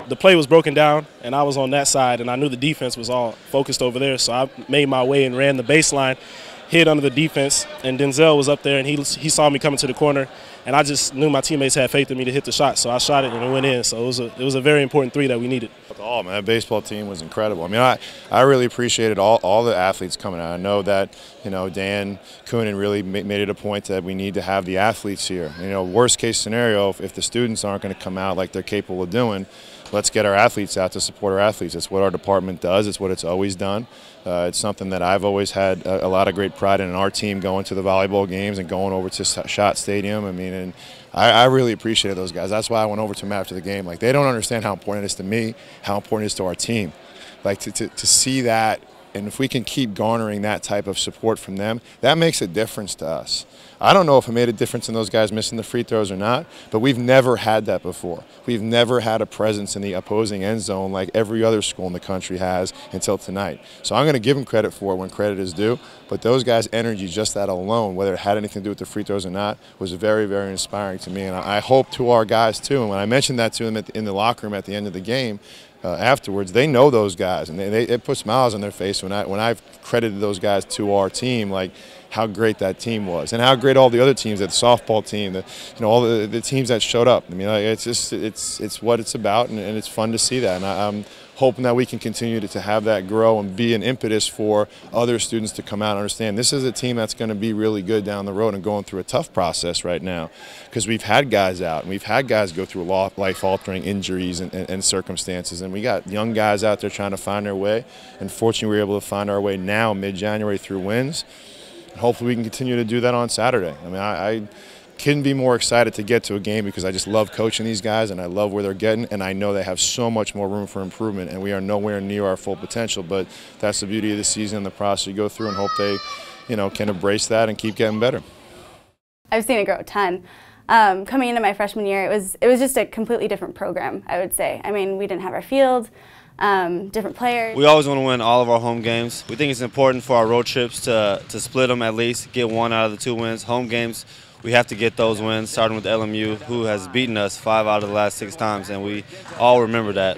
The play was broken down, and I was on that side, and I knew the defense was all focused over there, so I made my way and ran the baseline, hid under the defense, and Denzel was up there, and he saw me coming to the corner, and I just knew my teammates had faith in me to hit the shot, so I shot it, and it went in. So it was a very important three that we needed. Oh, man, that baseball team was incredible. I mean, I really appreciated all the athletes coming out. I know that, you know, Dan Coonan really made it a point that we need to have the athletes here. You know, worst case scenario, if the students aren't going to come out like they're capable of doing, let's get our athletes out to support our athletes. It's what our department does. It's what it's always done. It's something that I've always had a lot of great pride in our team, going to the volleyball games and going over to Schott Stadium. I mean, and I really appreciated those guys. That's why I went over to them after the game. Like, they don't understand how important it is to me, how important it is to our team. Like, to see that, and if we can keep garnering that type of support from them, that makes a difference to us. I don't know if it made a difference in those guys missing the free throws or not, but we've never had that before. We've never had a presence in the opposing end zone like every other school in the country has until tonight. So I'm going to give them credit for it when credit is due, but those guys' energy, just that alone, whether it had anything to do with the free throws or not, was very, very inspiring to me. And I hope to our guys, too. And when I mentioned that to them in the locker room at the end of the game, afterwards, they know those guys, and it put smiles on their face when I've credited those guys to our team, like how great that team was, and how great all the other teams, that softball team, all the teams that showed up. I mean, like, it's what it's about, and it's fun to see that. And I'm hoping that we can continue to have that grow and be an impetus for other students to come out and understand this is a team that's going to be really good down the road and going through a tough process right now, because we've had guys out and we've had guys go through life-altering injuries and circumstances, and we got young guys out there trying to find their way, and fortunately we're able to find our way now mid-January through wins. Hopefully we can continue to do that on Saturday. I mean, I couldn't be more excited to get to a game, because I just love coaching these guys and I love where they're getting, and I know they have so much more room for improvement, and we are nowhere near our full potential. But that's the beauty of the season and the process you go through, and hope they, you know, can embrace that and keep getting better. I've seen it grow a ton. Coming into my freshman year, it was just a completely different program, I would say. I mean, we didn't have our field. Different players. We always want to win all of our home games. We think it's important for our road trips to split them, at least get one out of the 2 wins. Home games, we have to get those wins, starting with LMU, who has beaten us 5 out of the last 6 times, and we all remember that.